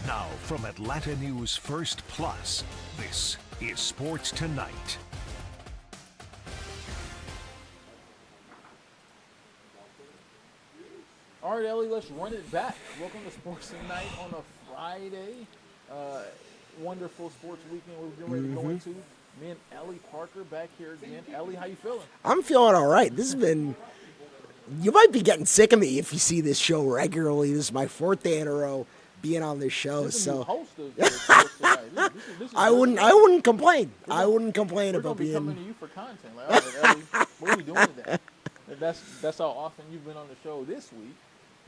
Now from Atlanta News First Plus, this is Sports Tonight. All right, Ellie, let's run it back. Welcome to Sports Tonight on a Friday. Wonderful sports weekend we're getting ready to go into. Me and Ellie Parker back here again. Ellie, how you feeling? I'm feeling all right. This has been. You might be getting sick of me if you see this show regularly. This is my 4th day in a row being on this show. This is a new So host of Sports Tonight. This is I good. wouldn't complain. I wouldn't complain We're about gonna be coming being. to you for content. Like, all right, Ellie, what are we doing today? That's how often you've been on the show this week.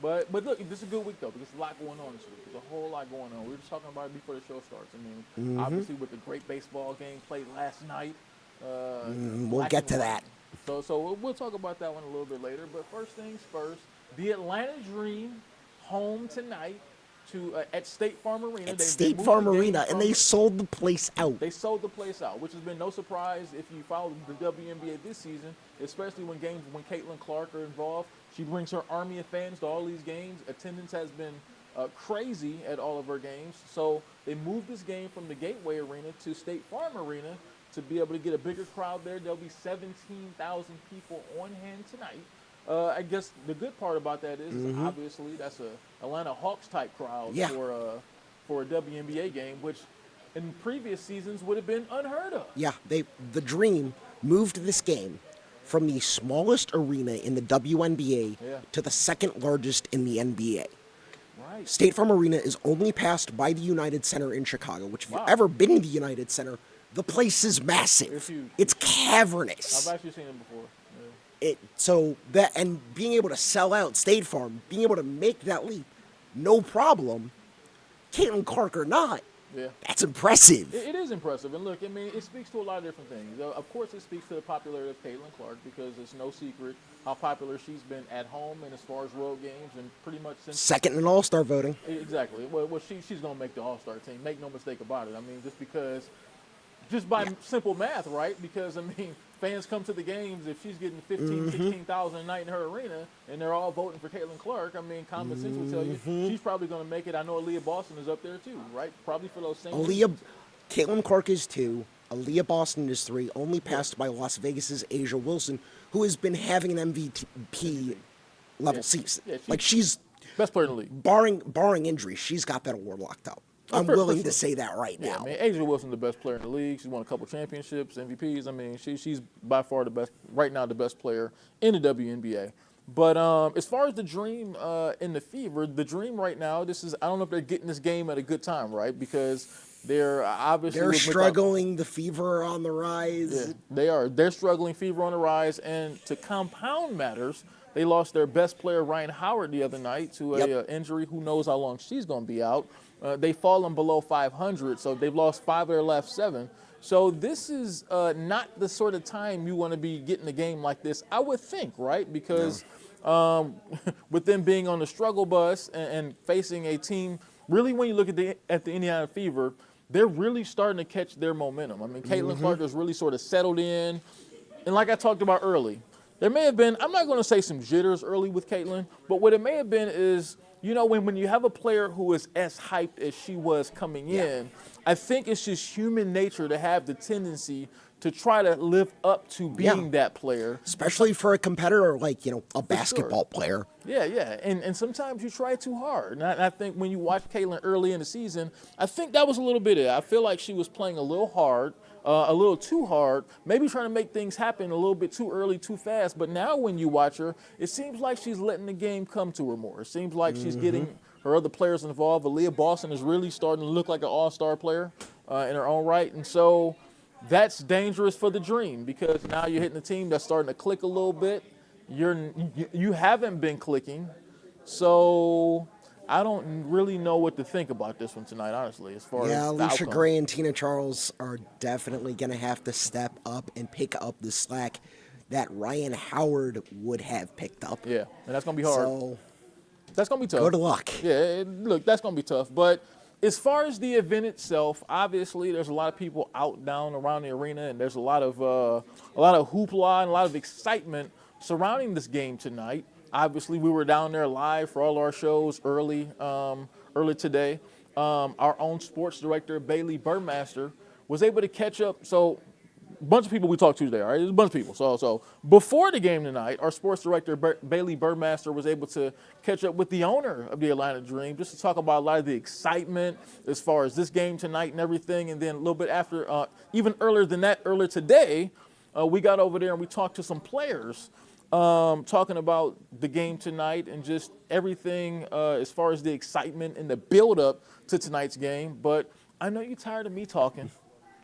But look, this is a good week though because there's a lot going on this week. There's a whole lot going on. We were just talking about it before the show starts. I mean, obviously with the great baseball game played last night. We'll get to that. So we'll talk about that one a little bit later. But first things first, the Atlanta Dream home tonight to at State Farm Arena. At They State moved Farm the game Arena, and from- they sold the place out. They sold the place out, which has been no surprise if you follow the WNBA this season, especially when Caitlin Clark are involved. She brings her army of fans to all these games. Attendance has been crazy at all of her games. So they moved this game from the Gateway Arena to State Farm Arena to be able to get a bigger crowd there. There'll be 17,000 people on hand tonight. I guess the good part about that is obviously that's a Atlanta Hawks type crowd Yeah. for a WNBA game, which in previous seasons would have been unheard of. Yeah, the Dream moved this game from the smallest arena in the WNBA to the second largest in the NBA. Right. State Farm Arena is only passed by the United Center in Chicago, which if Wow. you've ever been to the United Center, the place is massive. It's huge. It's cavernous. I've actually seen it before. And being able to sell out State Farm, being able to make that leap, no problem. Caitlin Clark or not, Yeah. that's impressive. It is impressive. And look, I mean, it speaks to a lot of different things. Of course, it speaks to the popularity of Caitlin Clark because it's no secret how popular she's been at home and as far as road games and pretty much since. Second in All-Star voting. Exactly. Well she's going to make the All-Star team. Make no mistake about it. I mean, just by simple math, right? Because, I mean, fans come to the games. If she's getting 15, 16,000 a night in her arena and they're all voting for Caitlin Clark, I mean, common sense would tell you she's probably going to make it. I know Aaliyah Boston is up there too, right? Probably for those same reasons. Caitlin Clark is 2. Aaliyah Boston is 3, only passed by Las Vegas's Asia Wilson, who has been having an MVP level season. Yeah, she's best player in the league. barring injury, she's got that award locked up. I'm for willing sure. to say that right Yeah, now. man, Asia Wilson's the best player in the league. She's won a couple championships, MVPs. I mean, she's by far the best, right now, the best player in the WNBA. But as far as the Dream and the Fever, the Dream right now, I don't know if they're getting this game at a good time, right? Because they're obviously They're struggling. The Fever are on the rise. Yeah, they are. They're struggling. Fever on the rise. And to compound matters, they lost their best player, Ryan Howard, the other night to a injury. Who knows how long she's going to be out. They've fallen below 500, so they've lost 5 of their last 7. So this is not the sort of time you want to be getting a game like this, I would think, right? Because with them being on the struggle bus and facing a team, really when you look at the Indiana Fever, they're really starting to catch their momentum. I mean, Caitlin Clark has really sort of settled in. And like I talked about early, there may have been, I'm not going to say some jitters early with Caitlin, but what it may have been is, you know, when you have a player who is as hyped as she was coming in, I think it's just human nature to have the tendency to try to live up to being that player. Especially for a competitor like, a basketball player. Yeah. And sometimes you try too hard. And I think when you watch Caitlin early in the season, I think that was a little bit of it. I feel like she was playing a little hard, a little too hard, maybe trying to make things happen a little bit too early, too fast. But now when you watch her, it seems like she's letting the game come to her more. It seems like she's getting her other players involved. Aaliyah Boston is really starting to look like an all-star player in her own right. And so that's dangerous for the Dream because now you're hitting a team that's starting to click a little bit. You haven't been clicking, so I don't really know what to think about this one tonight, honestly, as far as the Alicia outcome. Gray and Tina Charles are definitely going to have to step up and pick up the slack that Ryan Howard would have picked up. Yeah, and that's going to be hard. So, That's going to be tough. good luck. Yeah, look, that's going to be tough. But as far as the event itself, obviously there's a lot of people out, down, around the arena, and there's a lot of hoopla and a lot of excitement surrounding this game tonight. Obviously, we were down there live for all our shows early today. our own sports director, Bailey Burmaster, was able to catch up. So a bunch of people we talked to today, all right? There's a bunch of people. So before the game tonight, our sports director, Bailey Burmaster, was able to catch up with the owner of the Atlanta Dream just to talk about a lot of the excitement as far as this game tonight and everything. And then a little bit after, even earlier than that, earlier today, we got over there and we talked to some players talking about the game tonight and just everything as far as the excitement and the build-up to tonight's game. But I know you're tired of me talking.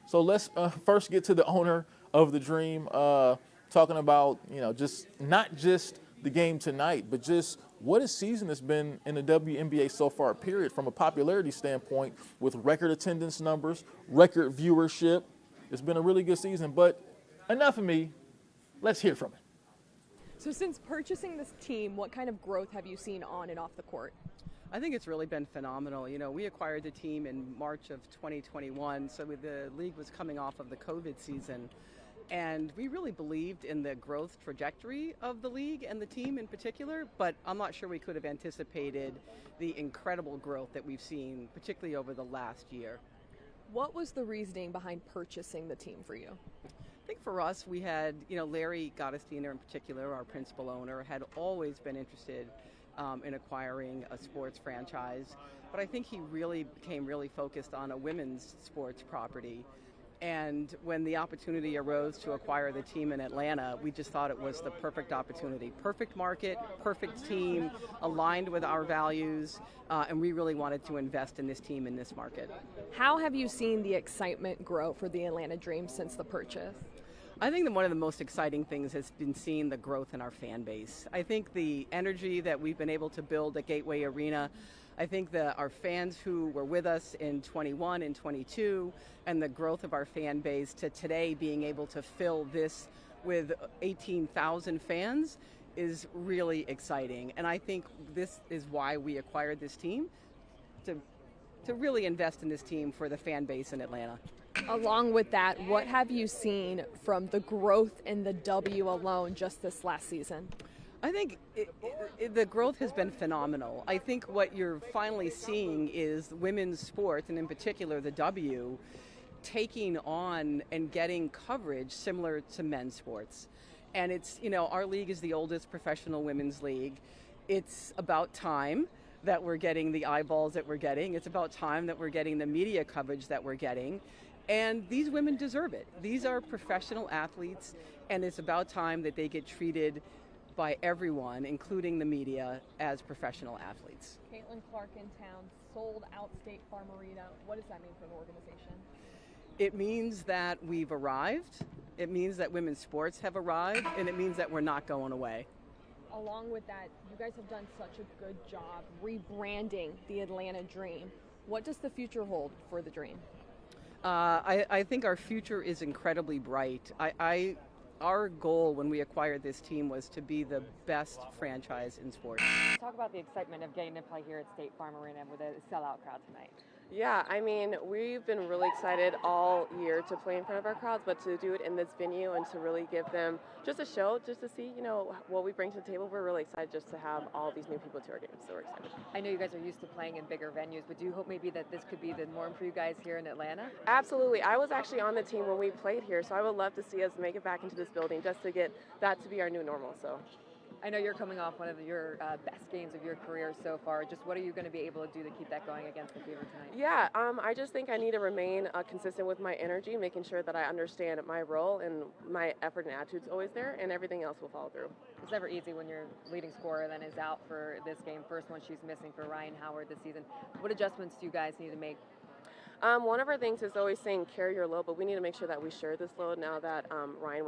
So let's first get to the owner of the Dream, talking about, just not just the game tonight, but just what a season has been in the WNBA so far, period, from a popularity standpoint with record attendance numbers, record viewership. It's been a really good season, but enough of me. Let's hear from it. So since purchasing this team, what kind of growth have you seen on and off the court? I think it's really been phenomenal. We acquired the team in March of 2021, so the league was coming off of the COVID season. And we really believed in the growth trajectory of the league and the team in particular, but I'm not sure we could have anticipated the incredible growth that we've seen, particularly over the last year. What was the reasoning behind purchasing the team for you? I think for us, we had, Larry Gottesdiener in particular, our principal owner, had always been interested in acquiring a sports franchise. But I think he really became really focused on a women's sports property. And when the opportunity arose to acquire the team in Atlanta, we just thought it was the perfect opportunity. Perfect market, perfect team, aligned with our values, and we really wanted to invest in this team in this market. How have you seen the excitement grow for the Atlanta Dream since the purchase? I think that one of the most exciting things has been seeing the growth in our fan base. I think the energy that we've been able to build at Gateway Arena, I think that our fans who were with us in 21 and 22, and the growth of our fan base to today being able to fill this with 18,000 fans is really exciting. And I think this is why we acquired this team, to really invest in this team for the fan base in Atlanta. Along with that, what have you seen from the growth in the W alone just this last season? I think the growth has been phenomenal. I think what you're finally seeing is women's sports, and in particular the W, taking on and getting coverage similar to men's sports. And it's, our league is the oldest professional women's league. It's about time that we're getting the eyeballs that we're getting. It's about time that we're getting the media coverage that we're getting. And these women deserve it. These are professional athletes, and it's about time that they get treated by everyone, including the media, as professional athletes. Caitlin Clark in town, sold out State Farm Arena. What does that mean for the organization? It means that we've arrived. It means that women's sports have arrived, and it means that we're not going away. Along with that, you guys have done such a good job rebranding the Atlanta Dream. What does the future hold for the Dream? I think our future is incredibly bright. Our goal when we acquired this team was to be the best franchise in sports. Talk about the excitement of getting to play here at State Farm Arena with a sellout crowd tonight. Yeah, we've been really excited all year to play in front of our crowds, but to do it in this venue and to really give them just a show, just to see, what we bring to the table. We're really excited just to have all these new people to our games, so we're excited. I know you guys are used to playing in bigger venues, but do you hope maybe that this could be the norm for you guys here in Atlanta? Absolutely. I was actually on the team when we played here, so I would love to see us make it back into this building just to get that to be our new normal. So. I know you're coming off one of your best games of your career so far. Just what are you going to be able to do to keep that going against the Fever tonight? Yeah, I just think I need to remain consistent with my energy, making sure that I understand my role and my effort and attitude's always there, and everything else will follow through. It's never easy when your leading scorer then is out for this game. First one she's missing for Ryan Howard this season. What adjustments do you guys need to make? One of our things is always saying carry your load, but we need to make sure that we share this load now that Ryan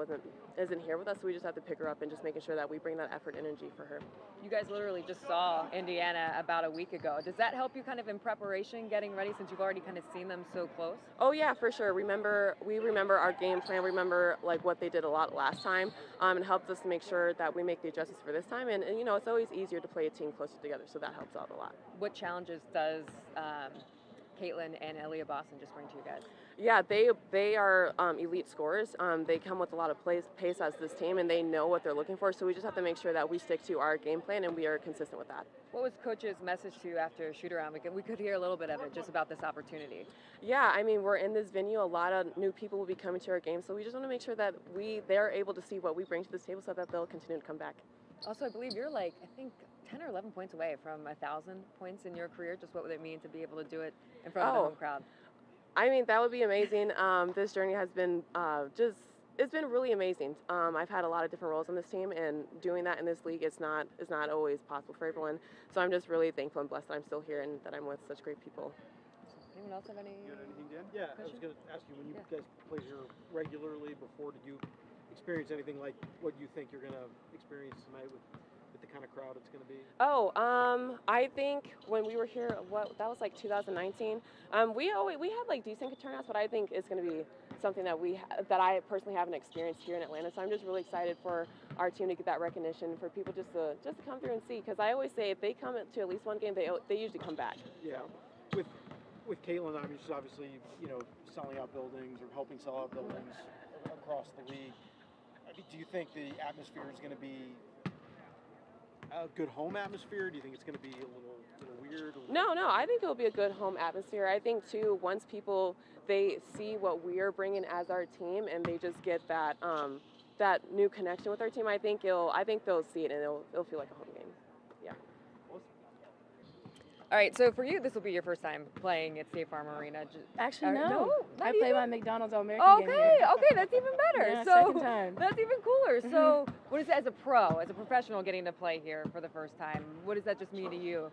isn't here with us. So we just have to pick her up and just making sure that we bring that effort and energy for her. You guys literally just saw Indiana about a week ago. Does that help you kind of in preparation, getting ready, since you've already kind of seen them so close? Oh yeah, for sure. We remember our game plan. Remember what they did a lot last time, and helps us to make sure that we make the adjustments for this time. And it's always easier to play a team closer together, so that helps out a lot. What challenges does Caitlin and Aaliyah Boston just bring to you guys? Yeah, they are elite scorers. They come with a lot of pace as this team, and they know what they're looking for. So we just have to make sure that we stick to our game plan and we are consistent with that. What was coach's message to you after shoot around? We could hear a little bit of it just about this opportunity. Yeah, I mean, we're in this venue. A lot of new people will be coming to our game, so we just want to make sure that they're able to see what we bring to this table so that they'll continue to come back. Also, I believe you're I think 10 or 11 points away from 1,000 points in your career. Just what would it mean to be able to do it in front of the home crowd? I mean, that would be amazing. This journey has been it's been really amazing. I've had a lot of different roles on this team, and doing that in this league is not always possible for everyone. So I'm just really thankful and blessed that I'm still here and that I'm with such great people. Anyone else have any? You got anything, Dan? Yeah, I was going to ask you, when you guys play here regularly before, did you experience anything like what you think you're going to experience tonight with the kind of crowd it's going to be? I think when we were here, that was like 2019. We had decent turnouts, but I think it's going to be something that I personally haven't experienced here in Atlanta. So I'm just really excited for our team to get that recognition, for people just to come through and see. Because I always say if they come to at least one game, they usually come back. Yeah, with Caitlin, I mean, she's obviously selling out buildings or helping sell out buildings across the league. I mean, do you think the atmosphere is going to be a good home atmosphere? Do you think it's going to be a little weird? No, I think it'll be a good home atmosphere. I think too, once people they see what we are bringing as our team, and they just get that new connection with our team, I think they'll see it and it'll feel like a home game. Yeah. All right, so for you, this will be your first time playing at State Farm Arena. Actually, no. No, I not play even? my McDonald's All-American game here. Okay, that's even better. Yeah, so second time. That's even cooler. So what is it as a pro, as a professional getting to play here for the first time? What does that just mean to you?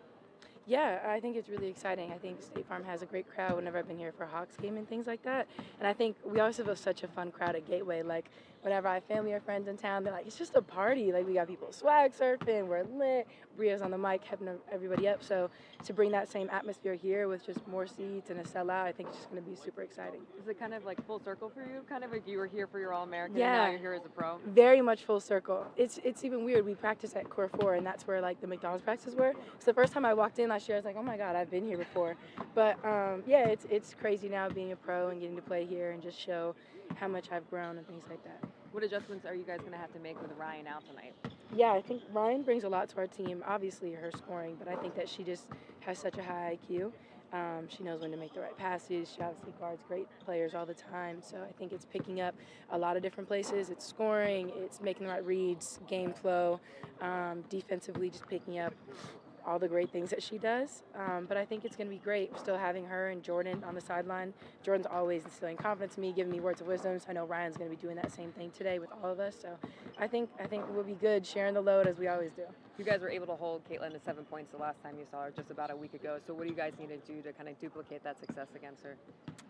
Yeah, I think it's really exciting. I think State Farm has a great crowd whenever I've been here for Hawks game and things like that. And I think we always have such a fun crowd at Gateway. Like, whenever I have family or friends in town, they're like, it's just a party. Like, we got people swag surfing, we're lit, Bria's on the mic, helping everybody up. So to bring that same atmosphere here with just more seats and a sellout, I think it's just going to be super exciting. Is it kind of like full circle for you? Kind of like you were here for your All-American, Yeah. and now you're here as a pro? Very much full circle. It's even weird. We practice at Core 4, and that's where like the McDonald's practices were. So the first time I walked in last year, I was like, oh my God, I've been here before. But yeah, it's crazy now being a pro and getting to play here and just show how much I've grown and things like that. What adjustments are you guys going to have to make with Ryan out tonight? Yeah, I think Ryan brings a lot to our team. Obviously, her scoring, but I think that she just has such a high IQ. She knows when to make the right passes. She obviously guards great players all the time. So I think it's picking up a lot of different places. It's scoring, it's making the right reads, game flow, defensively just picking up all the great things that she does. But I think it's going to be great still having her and Jordan on the sideline. Jordan's always instilling confidence in me, giving me words of wisdom. So I know Ryan's going to be doing that same thing today with all of us. So I think we'll be good sharing the load as we always do. You guys were able to hold Caitlin to 7 points the last time you saw her, just about a week ago. So what do you guys need to do to kind of duplicate that success against her?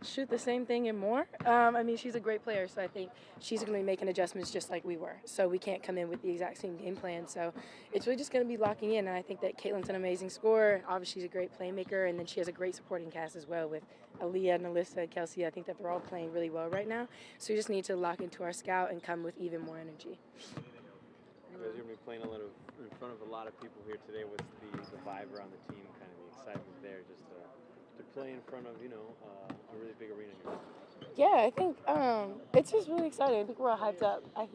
Shoot the same thing and more. I mean, she's a great player, so I think she's going to be making adjustments just like we were. So we can't come in with the exact same game plan. So it's really just going to be locking in. And I think that Caitlin's an amazing scorer. Obviously, she's a great playmaker. And then she has a great supporting cast as well with Aaliyah, Nalissa, Kelsey. I think that they're all playing really well right now. So we just need to lock into our scout and come with even more energy. You guys are going to be playing in front of a lot of people here today. What's the vibe around the team, kind of the excitement there, just to play in front of, a really big arena here? Yeah, I think it's just really exciting. I think we're all hyped up. I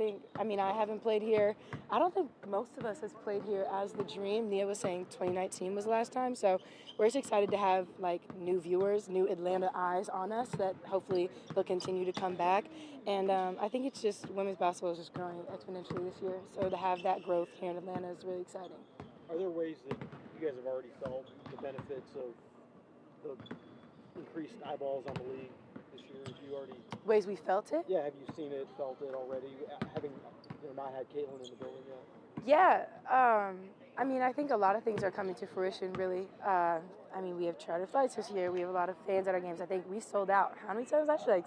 haven't played here. I don't think most of us has played here as the Dream. Nia was saying 2019 was the last time. So we're just excited to have new viewers, new Atlanta eyes on us that hopefully they'll continue to come back. And I think it's just women's basketball is just growing exponentially this year. So to have that growth here in Atlanta is really exciting. Are there ways that you guys have already felt the benefits of the increased eyeballs on the league this year? Have you already ways we felt it? Yeah, have you seen it, felt it already, having not had Caitlin in the building yet? Yeah, I think a lot of things are coming to fruition, really. We have charter flights this year. We have a lot of fans at our games. I think we sold out. How many times? Actually,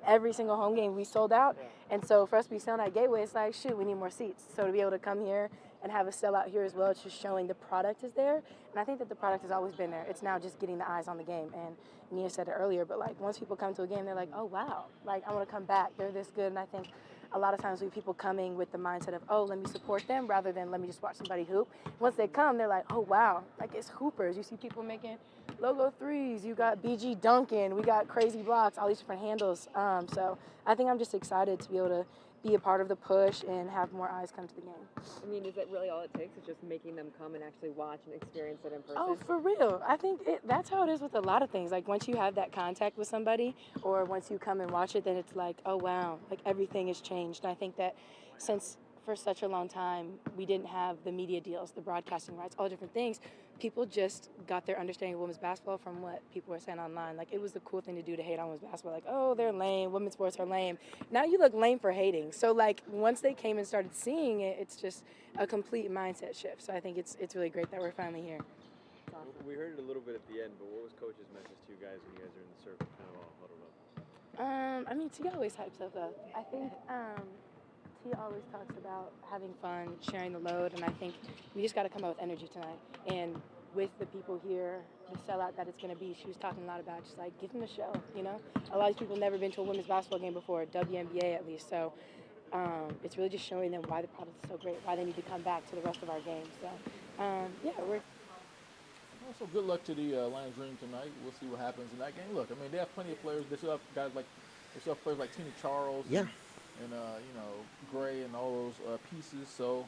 every single home game we sold out. And so for us to be selling at Gateway, it's like, shoot, we need more seats. So to be able to come here and have a sellout here as well, it's just showing the product is there. And I think that the product has always been there. It's now just getting the eyes on the game. And Nia said it earlier, but once people come to a game, they're like, oh, wow, I want to come back. They're this good. And I think a lot of times we have people coming with the mindset of, oh, let me support them rather than let me just watch somebody hoop. Once they come, they're like, oh, wow, like it's hoopers. You see people making logo threes. You got BG dunking. We got crazy blocks, all these different handles. So I think I'm just excited to be able to be a part of the push and have more eyes come to the game. I mean, is that really all it takes? It's just making them come and actually watch and experience it in person? Oh, for real. I think that's how it is with a lot of things. Like once you have that contact with somebody or once you come and watch it, then it's like, oh, wow, like everything has changed. And I think that since for such a long time we didn't have the media deals, the broadcasting rights, all different things, people just got their understanding of women's basketball from what people were saying online. Like it was the cool thing to do to hate on women's basketball. Like, oh, they're lame. Women's sports are lame. Now you look lame for hating. So like once they came and started seeing it, it's just a complete mindset shift. So I think it's really great that we're finally here. We heard it a little bit at the end, but what was Coach's message to you guys when you guys are in the circle, kind of all huddled up? I mean, T always hypes us up. I think T always talks about having fun, sharing the load, and I think we just got to come out with energy tonight. And with the people here, the sellout that it's going to be, she was talking a lot about just like, give them a show, you know? A lot of people have never been to a women's basketball game before, WNBA at least, so it's really just showing them why the product is so great, why they need to come back to the rest of our games. So, yeah, we're... So good luck to the Atlanta Dream tonight. We'll see what happens in that game. Look, I mean, they have plenty of players. They still have guys like, they still have players like Tina Charles. Yeah. And you know, Gray and all those pieces. So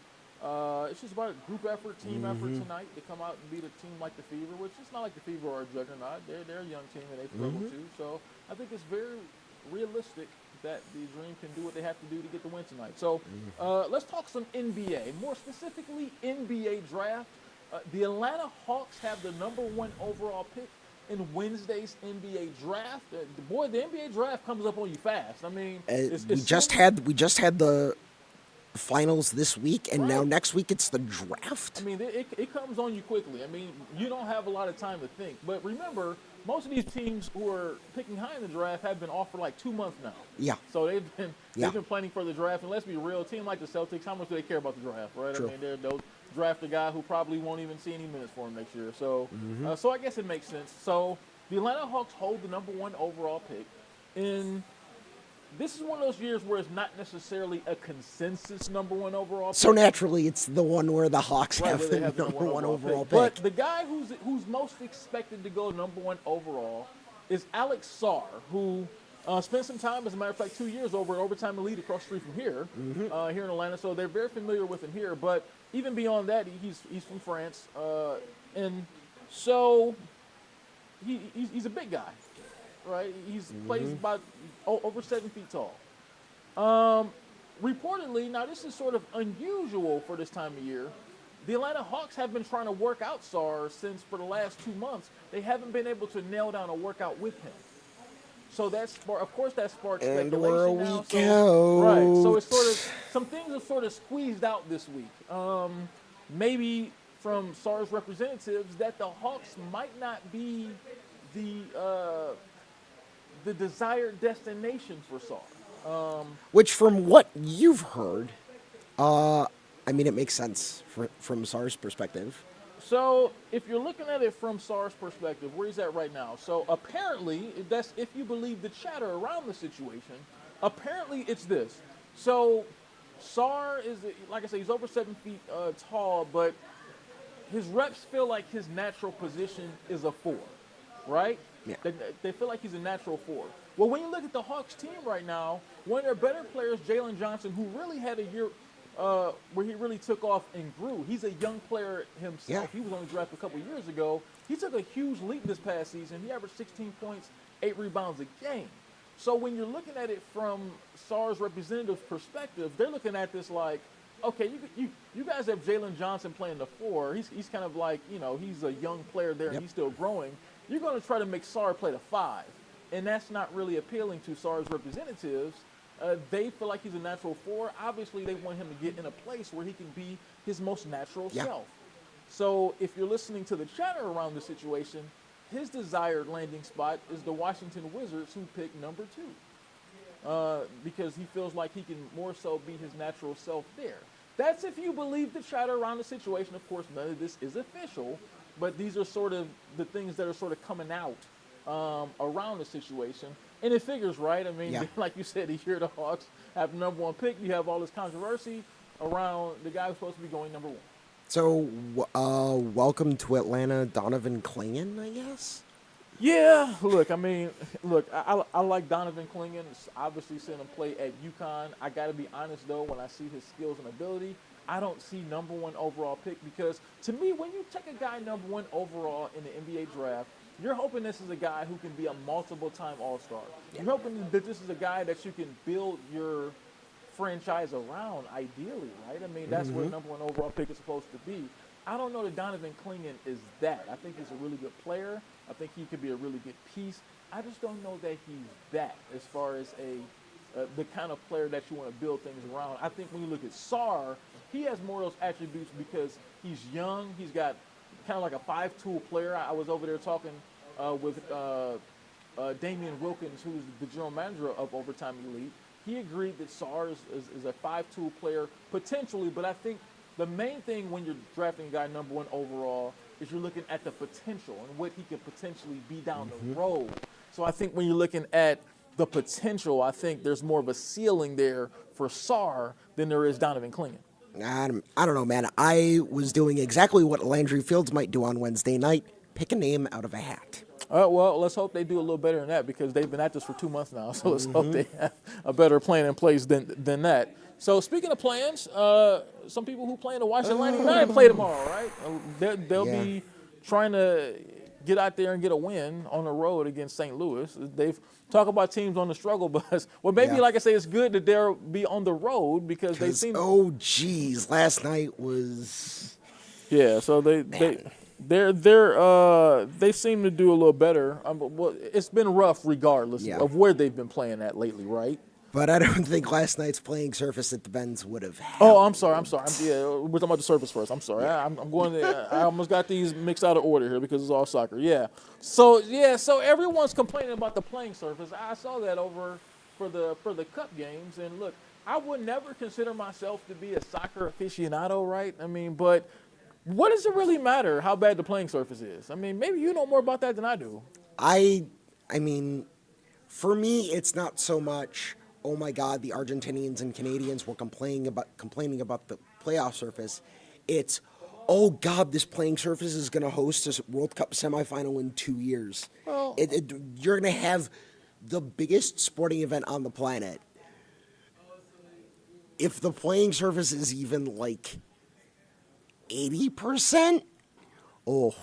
it's just about a group effort, team effort tonight to come out and beat a team like the Fever, which is not like the Fever or a juggernaut. They're a young team and they struggle too. So I think it's very realistic that the Dream can do what they have to do to get the win tonight. So let's talk some NBA, more specifically NBA draft. The Atlanta Hawks have the #1 overall pick in Wednesday's NBA draft. Boy, the NBA draft comes up on you fast. I mean, we just had the finals this week, and now next week it's the draft. I mean, it comes on you quickly. I mean, you don't have a lot of time to think. But remember, most of these teams who are picking high in the draft have been off for like 2 months now. Yeah. So they've been planning for the draft. And let's be real, a team like the Celtics, how much do they care about the draft, right? True. I mean, they'll draft a guy who probably won't even see any minutes for him next year. So, so I guess it makes sense. So the Atlanta Hawks hold the #1 overall pick. And this is one of those years where it's not necessarily a consensus #1 overall pick. So naturally, it's the one where the Hawks have the #1 overall pick. But the guy who's most expected to go #1 overall is Alex Sarr, who spent some time, as a matter of fact, 2 years over at Overtime Elite across the street from here, here in Atlanta. So they're very familiar with him here. But even beyond that, he's from France, and so he's a big guy, right? He's plays about over 7 feet tall. Reportedly, now this is sort of unusual for this time of year. The Atlanta Hawks have been trying to work out Sarr since for the last 2 months. They haven't been able to nail down a workout with him. So that sparked speculation. And we're a now. week out. Right. So it's sort of some things are sort of squeezed out this week. Maybe from Sarr's representatives that the Hawks might not be the desired destination for Sarr. Which, from what you've heard, I mean, it makes sense from Sarr's perspective. So if you're looking at it from Sarr's perspective, where he's at right now. So apparently, that's if you believe the chatter around the situation, apparently it's this. So Sarr is, like I said, he's over 7 feet tall, but his reps feel like his natural position is a 4, right? Yeah. They feel like he's a natural 4. Well, when you look at the Hawks team right now, one of their better players, Jalen Johnson, who really had a year where he really took off and grew. He's a young player himself. Yeah. He was only drafted a couple years ago. He took a huge leap this past season. He averaged 16 points, 8 rebounds a game. So when you're looking at it from Sarr's representative's perspective, they're looking at this like, okay, you guys have Jalen Johnson playing the 4. He's kind of like, you know, he's a young player there and he's still growing. You're going to try to make Sarr play the 5. And that's not really appealing to Sarr's representatives. They feel like he's a natural 4. Obviously, they want him to get in a place where he can be his most natural self. So if you're listening to the chatter around the situation, his desired landing spot is the Washington Wizards, who picked #2. Because he feels like he can more so be his natural self there. That's if you believe the chatter around the situation. Of course, none of this is official, but these are sort of the things that are sort of coming out around the situation. And it figures, right? I mean, Yeah. like you said, this year the Hawks have the number 1 pick. You have all this controversy around the guy who's supposed to be going number 1. So, welcome to Atlanta, Donovan Clingan, I guess? Yeah, look, I mean, I like Donovan Clingan. Obviously, seeing him play at UConn. I got to be honest, though, when I see his skills and ability, I don't see number 1 overall pick because, to me, when you take a guy number 1 overall in the NBA draft, you're hoping this is a guy who can be a multiple-time All-Star. You're hoping that this is a guy that you can build your franchise around, ideally, right? I mean, that's where the number 1 overall pick is supposed to be. I don't know that Donovan Clingan is that. I think he's a really good player. I think he could be a really good piece. I just don't know that he's that as far as the kind of player that you want to build things around. I think when you look at Sarr, he has more of those attributes because he's young. He's got kind of like a 5-tool player. I was over there talking with Damian Wilkins, who's the general manager of Overtime Elite. He agreed that Sarr is a 5-tool player potentially, but I think the main thing when you're drafting a guy number 1 overall is you're looking at the potential and what he could potentially be down the road. So I think when you're looking at the potential, I think there's more of a ceiling there for Sarr than there is Donovan Clingan. I don't know, man. I was doing exactly what Landry Fields might do on Wednesday night, pick a name out of a hat. Well, let's hope they do a little better than that because they've been at this for 2 months now. So let's hope they have a better plan in place than that. So speaking of plans, some people who plan to watch Atlanta United play tomorrow, right? They'll be trying to get out there and get a win on the road against St. Louis. They've talked about teams on the struggle bus. Well, maybe, like I say, it's good that they'll be on the road because they seem. Oh, geez, last night was. Yeah, so they seem to do a little better. Well, it's been rough regardless of where they've been playing at lately, right? But I don't think last night's playing surface at the Benz would have helped. Oh, I'm sorry. We're talking about the surface first. I'm sorry. I'm going to, I almost got these mixed out of order here because it's all soccer. Yeah. So everyone's complaining about the playing surface. I saw that over for the cup games. And look, I would never consider myself to be a soccer aficionado, right? I mean, but what does it really matter how bad the playing surface is? I mean, maybe you know more about that than I do. I mean, for me, it's not so much, oh my God, the Argentinians and Canadians were complaining about the playoff surface. It's, oh God, this playing surface is going to host a World Cup semifinal in 2 years. Well, you're going to have the biggest sporting event on the planet. If the playing surface is even like 80%, oh.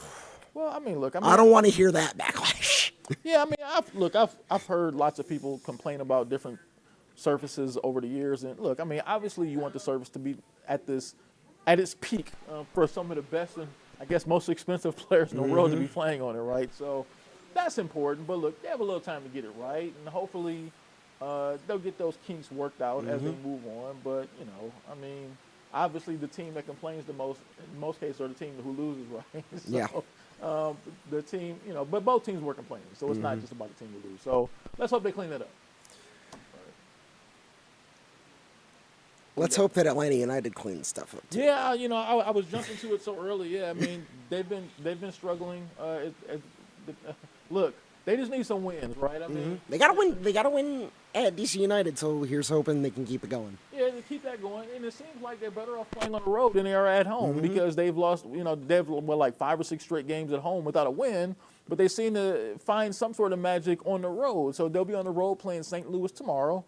Well, I mean, look, I don't want to hear that backlash. Yeah, I mean, I've heard lots of people complain about different surfaces over the years, and look, I mean, obviously you want the surface to be at its peak for some of the best and I guess most expensive players in the world to be playing on it, right? So that's important. But look, they have a little time to get it right, and hopefully they'll get those kinks worked out as they move on. But you know, I mean, obviously the team that complains the most in most cases are the team who loses, right? So, yeah. The team, you know, but both teams were complaining, so it's not just about the team who lose. So let's hope they clean that up. Let's hope that Atlanta United cleans stuff up too. Yeah, you know, I was jumping to it so early. Yeah, I mean, they've been struggling. Look, they just need some wins, right? I mean, They gotta win at DC United. So here's hoping they can keep it going. Yeah, to keep that going, and it seems like they're better off playing on the road than they are at home because they've lost. You know, they've like 5 or 6 straight games at home without a win, but they seem to find some sort of magic on the road. So they'll be on the road playing St. Louis tomorrow.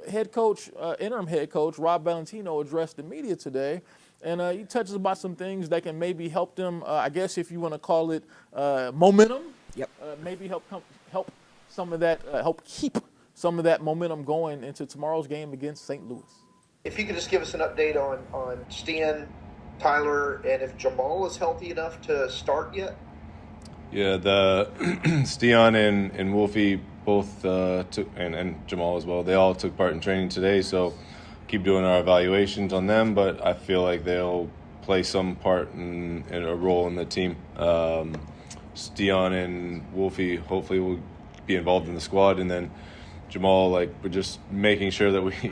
Interim head coach Rob Valentino addressed the media today, and he touches about some things that can maybe help them. I guess if you want to call it momentum. Yep. Maybe help some of that, help keep some of that momentum going into tomorrow's game against St. Louis. If you could just give us an update on Stan, Tyler, and if Jamal is healthy enough to start yet. Yeah, the Stian and Wolfie both took, and Jamal as well, they all took part in training today, so keep doing our evaluations on them, but I feel like they'll play some part in a role in the team. Stian and Wolfie hopefully will be involved in the squad, and then Jamal, like, we're just making sure that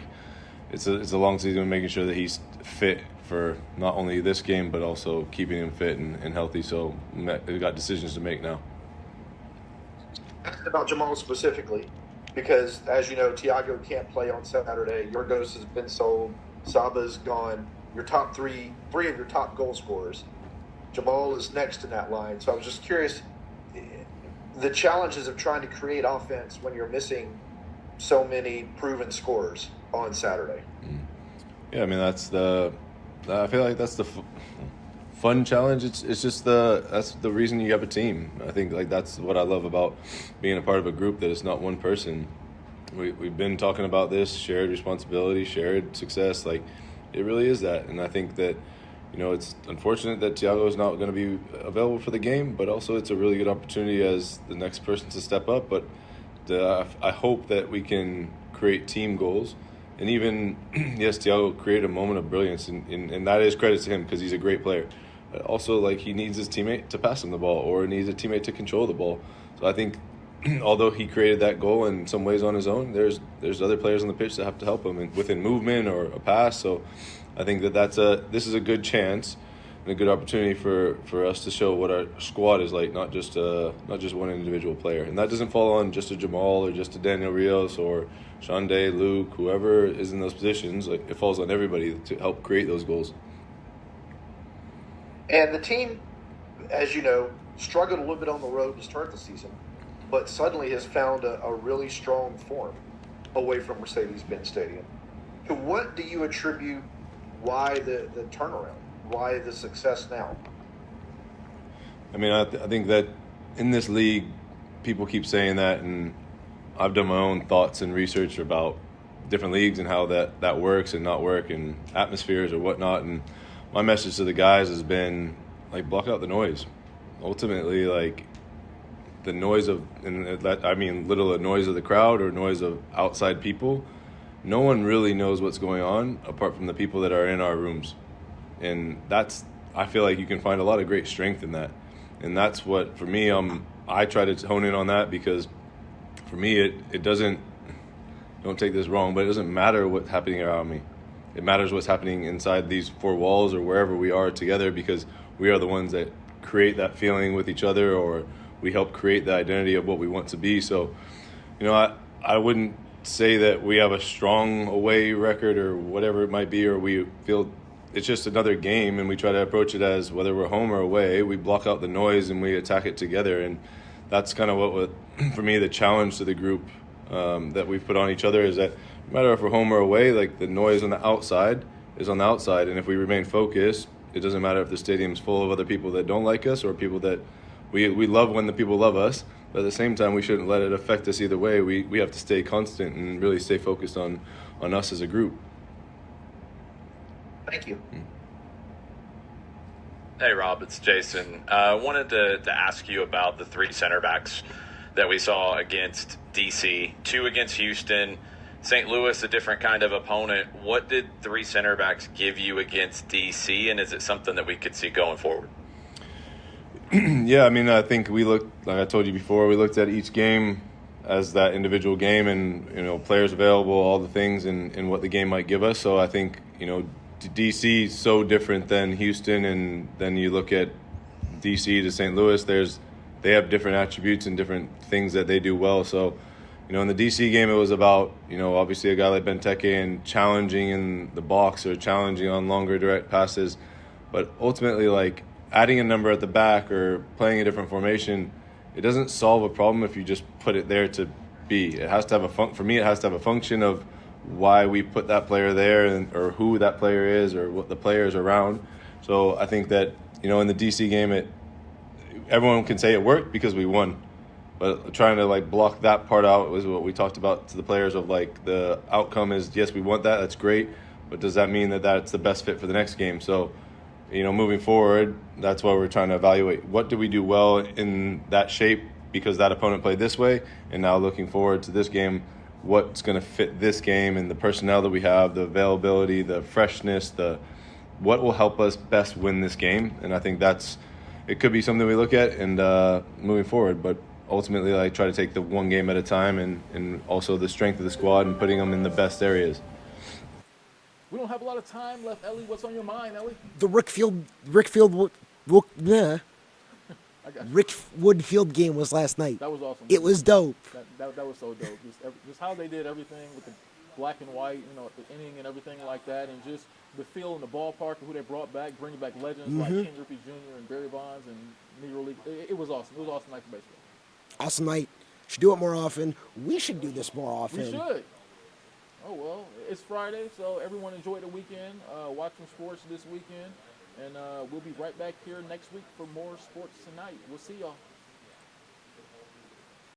it's a long season, making sure that he's fit for not only this game, but also keeping him fit and healthy, so we've got decisions to make now. Asked about Jamal specifically because, as you know, Tiago can't play on Saturday. Yorgos has been sold. Saba's gone. Your top three of your top goal scorers. Jamal is next in that line. So I was just curious, the challenges of trying to create offense when you're missing so many proven scorers on Saturday. Yeah, I mean I feel like that's the fun challenge. It's just that's the reason you have a team. I think like that's what I love about being a part of a group, that it's not one person. We've been talking about this shared responsibility, shared success. Like it really is that, and I think that it's unfortunate that Thiago is not going to be available for the game, but also it's a really good opportunity as the next person to step up. But I hope that we can create team goals. And even, yes, Thiago created a moment of brilliance, and that is credit to him because he's a great player. But also, like, he needs his teammate to pass him the ball or needs a teammate to control the ball. So I think although he created that goal in some ways on his own, there's other players on the pitch that have to help him within movement or a pass. So I think this is a good chance and a good opportunity for us to show what our squad is like, not just one individual player. And that doesn't fall on just a Jamal or just a Daniel Rios or Shande, Luke, whoever is in those positions. Like, it falls on everybody to help create those goals. And the team, as you know, struggled a little bit on the road to start the season, but suddenly has found a really strong form away from Mercedes-Benz Stadium. To what do you attribute why the turnaround? Why the success now? I mean, I think that in this league, people keep saying that, and I've done my own thoughts and research about different leagues and how that works and not work and atmospheres or whatnot. And my message to the guys has been, like, block out the noise. Ultimately, like, the noise of, and that, I mean, literal noise of the crowd or noise of outside people. No one really knows what's going on apart from the people that are in our rooms. And I feel like you can find a lot of great strength in that. And that's what, for me, I try to hone in on that because for me, it doesn't, don't take this wrong, but it doesn't matter what's happening around me. It matters what's happening inside these four walls or wherever we are together, because we are the ones that create that feeling with each other, or we help create the identity of what we want to be. So, I wouldn't say that we have a strong away record or whatever it might be, or we feel it's just another game, and we try to approach it as whether we're home or away, we block out the noise and we attack it together. And that's kind of what for me, the challenge to the group that we've put on each other is that no matter if we're home or away, like, the noise on the outside is on the outside. And if we remain focused, it doesn't matter if the stadium's full of other people that don't like us or people that we love when the people love us. But at the same time, we shouldn't let it affect us either way. We have to stay constant and really stay focused on us as a group. Thank you. Hey, Rob, it's Jason. I wanted to ask you about the three center backs that we saw against DC, two against Houston, St. Louis, a different kind of opponent. What did three center backs give you against DC, and is it something that we could see going forward? Yeah, I mean, I think we looked, like I told you before, we looked at each game as that individual game and, players available, all the things and what the game might give us. So I think, DC is so different than Houston, and then you look at DC to St. Louis, they have different attributes and different things that they do well. So, in the DC game, it was about, obviously a guy like Benteke and challenging in the box or challenging on longer direct passes. But ultimately, like, adding a number at the back or playing a different formation, it doesn't solve a problem if you just put it there to be. It has to have for me, it has to have a function of why we put that player there or who that player is or what the player is around. So I think that, in the DC game, everyone can say it worked because we won. But trying to, like, block that part out was what we talked about to the players of, like, the outcome is, yes, we want that, that's great, but does that mean that that's the best fit for the next game? So, moving forward, that's why we're trying to evaluate what do we do well in that shape because that opponent played this way, and now looking forward to this game, what's going to fit this game and the personnel that we have, the availability, the freshness, what will help us best win this game. And I think it could be something we look at and moving forward, but ultimately I try to take the one game at a time and also the strength of the squad and putting them in the best areas. We don't have a lot of time left, Ellie. What's on your mind, Ellie? The Rickfield, yeah. Rick Woodfield game was last night. That was awesome. It was dope. That was so dope. Just how they did everything with the black and white, the inning and everything like that, and just the feel in the ballpark and who they brought back, bringing back legends like Ken Griffey Jr. and Barry Bonds and Negro League. It was awesome. It was an awesome night for baseball. Awesome night. Should do it more often. We should do this more often. We should. Oh, well, it's Friday, so everyone enjoy the weekend. Watch some sports this weekend. And we'll be right back here next week for more Sports Tonight. We'll see y'all.